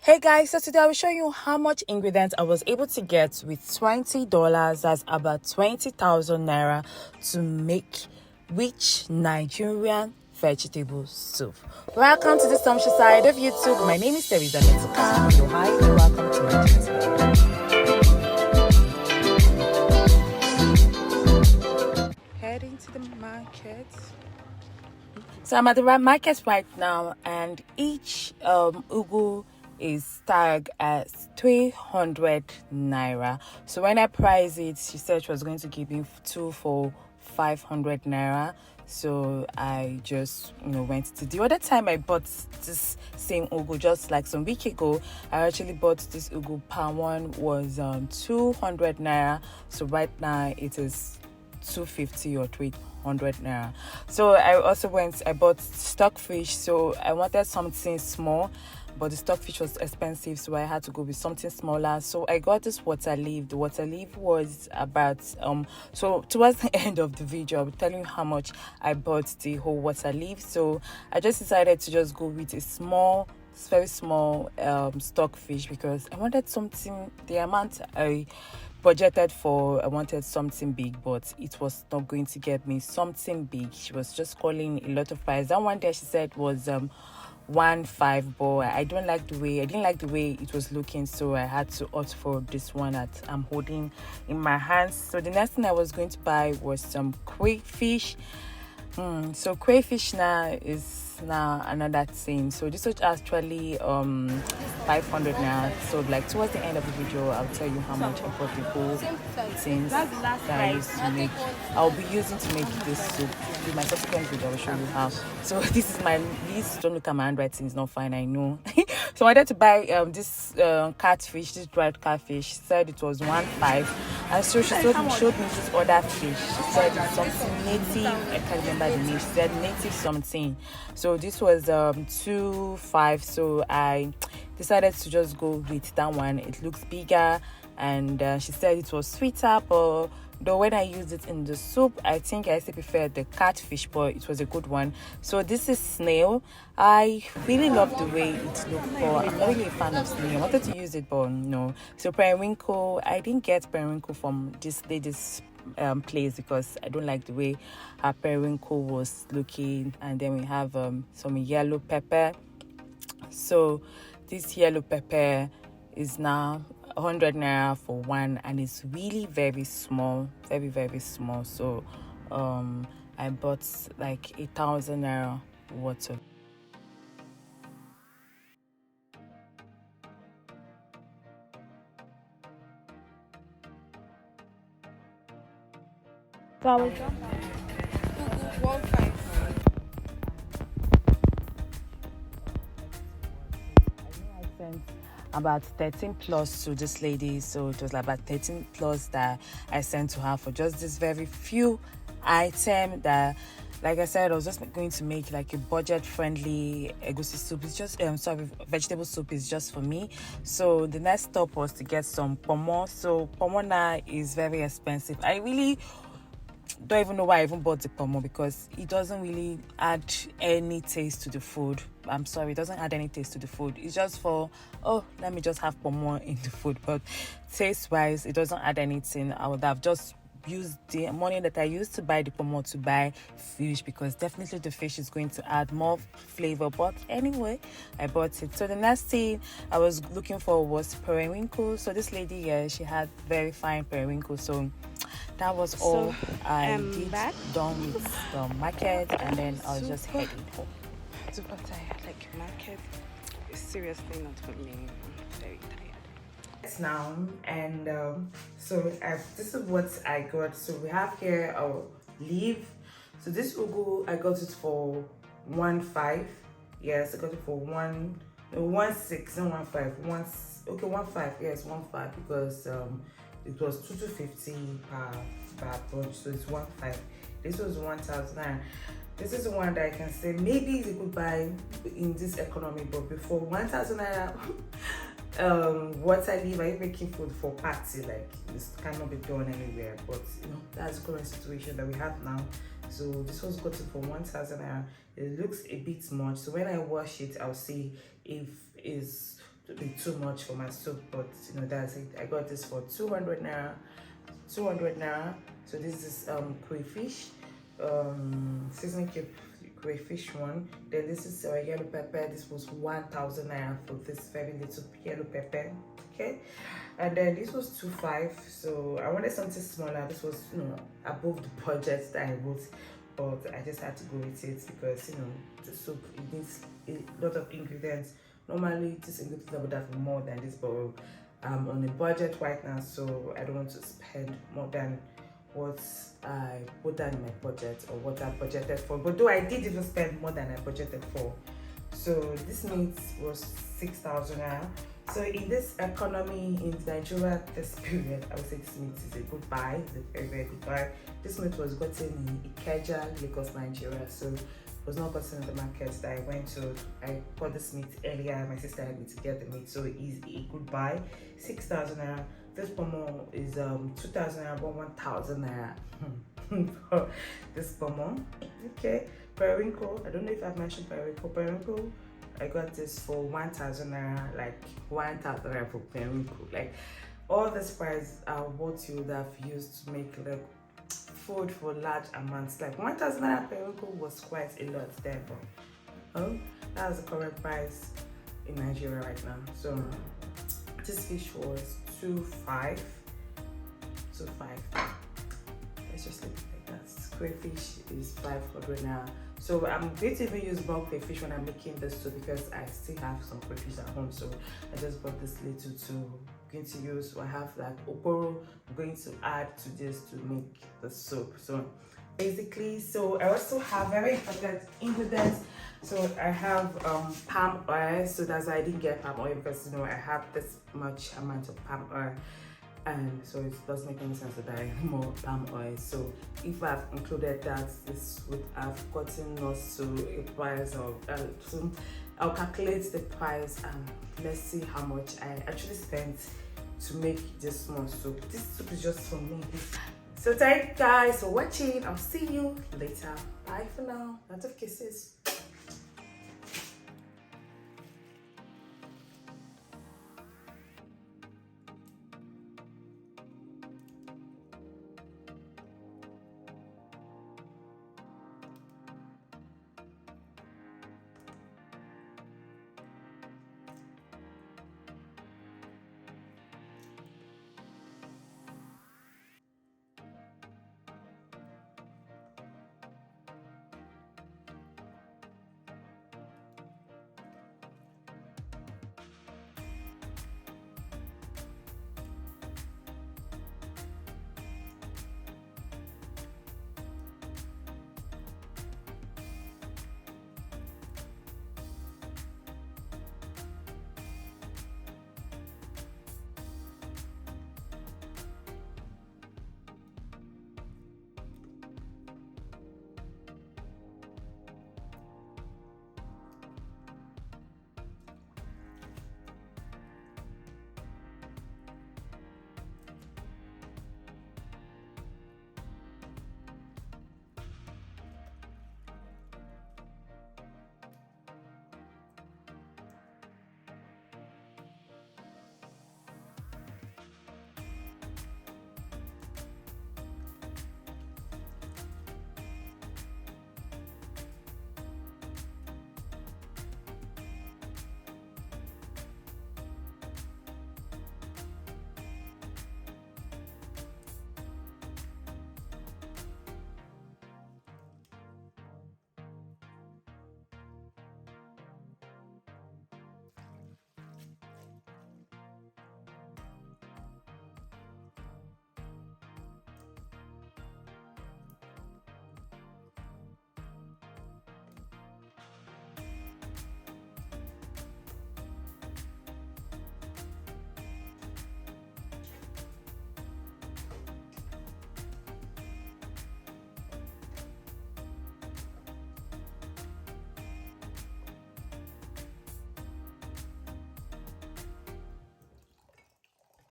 Hey guys, so today I will show you how much ingredients I was able to get with $20. That's about 20,000 naira to make rich Nigerian vegetable soup. Welcome to the Sumptuous side of YouTube. My name is Teresa Metuka. So hi, welcome to my channel. Heading to the market. So I'm at the market right now, and each ugu is tagged as 300 naira. So when I priced it, she said she was going to give me two for 500 naira. So I just went to the other time I bought this same ugu just like some week ago. I actually bought this ugu. Pound one was 200 naira. So right now it is 250 or 300 naira. So I bought stockfish. So I wanted something small, but the stockfish was expensive, so I had to go with something smaller. So I got this water leaf. The water leaf was about so towards the end of the video I'll be telling you how much I bought the whole water leaf. So I just decided to just go with a very small stockfish because I wanted something, the amount I budgeted for, I wanted something big, but it was not going to get me something big. She was just calling a lot of price. That one there she said was 1.5, but I didn't like the way it was looking, so I had to opt for this one that I'm holding in my hands. So the next thing I was going to buy was some crayfish. So crayfish now is another thing. So this was actually 500 now. So like towards the end of the video I'll tell you how much I bought the whole things that I used to make. I'll be using to make this soup. In my subsequent video I will show you how. So this is my list. Don't look at my handwriting, it's not fine, I know. So I wanted to buy this catfish, this dried catfish. She said it was 1.5, and so she showed me this other fish. She said it's something native. I can't remember the name. She said native something. So this was 2.5. So I decided to just go with that one. It looks bigger, and she said it was sweeter, but though when I used it in the soup, I think I still preferred the catfish, but it was a good one. So this is snail. I really love the way it looked, but I'm not really a fan of snail. I wanted to use it, but no. So periwinkle, I didn't get periwinkle from this lady's place because I don't like the way her periwinkle was looking. And then we have some yellow pepper. So this yellow pepper is now 100 naira for one, and it's really very small, very small. So I bought like 1,000 naira water. So I was about 13 plus to this lady, so it was like about 13 plus that I sent to her for just this very few item that, like I said, I was just going to make like a budget friendly egusi soup. It's just vegetable soup is just for me. So the next stop was to get some pomo. So pomo now is very expensive. I really don't even know why I even bought the pomo, because it doesn't really add any taste to the food. I'm sorry, it doesn't add any taste to the food. It's just for, let me just have pomo in the food, but taste wise it doesn't add anything. I would have just used the money that I used to buy the pomo to buy fish, because definitely the fish is going to add more flavor. But anyway, I bought it. So the next thing I was looking for was periwinkle. So this lady here, she had very fine periwinkle. So that was all I did. Done with the market, and then I was just heading home. Super tired. Like market is seriously not for me. I'm very tired. It's now, and this is what I got. So we have here our leaf. So this ugu I got it for 1.5. Yes, I got it for 1.6 and 1.5. 1.5. Yes, 1.5, because it was 250 per bunch, so it's 1.5. This was 1,000. This is the one that I can say maybe you could buy in this economy, but before 1,000 naira, what I leave, are you making food for party? Like, this cannot be done anywhere. But that's the current situation that we have now. So this was gotten for 1,000 naira. It looks a bit much. So when I wash it, I'll see if it's to be too much for my soup, but you know, that's it. I got this for 200 naira. 200 naira. So this is crayfish, seasoning cube crayfish one. Then this is yellow pepper. This was 1,000 naira for this very little yellow pepper. Okay, and then this was 2,500. So I wanted something smaller. This was, you know, above the budget that I wrote, but I just had to go with it because, you know, the soup, it needs a lot of ingredients. Normally this ingredients I would have more than this, but I'm on a budget right now, so I don't want to spend more than what I put down in my budget or what I budgeted for. But though I did even spend more than I budgeted for. So this meat was 6,000 naira. So in this economy in Nigeria this period, I would say this meat is a good buy. It's a very, very good buy. This meat was gotten in Ikeja, Lagos, Nigeria. So it was not gotten in the market that I went to. I bought this meat earlier. My sister had me to get the meat, so it is a good buy. 6,000 naira. This pomo is 2,000 naira, but 1,000 naira for this pomo. Okay, periwinkle. I don't know if I've mentioned periwinkle. Periwinkle, I got this for 1,000 naira, like 1,000 naira for periwinkle. Like all this price are what you would have used to make like food for large amounts. Like 1,000 naira periwinkle was quite a lot there, but that's the current price in Nigeria right now. So this fish was 2,500. 2,500. Let's just leave it like that. Crayfish is 500 now. So I'm going to even use bulk crayfish when I'm making this soup because I still have some crayfish at home. So I just bought this little to going to use. So I have like oporo I'm going to add to this to make the soup. So basically, so I also have very important ingredients. So I have palm oil. So that's why I didn't get palm oil, because you know I have this much amount of palm oil, and so it doesn't make any sense to buy more palm oil. So if I've included that, this would have gotten us to a price of I'll calculate the price and let's see how much I actually spent to make this small soup. This soup is just for me. So thank you guys for watching. I'll see you later. Bye for now. Lots of kisses.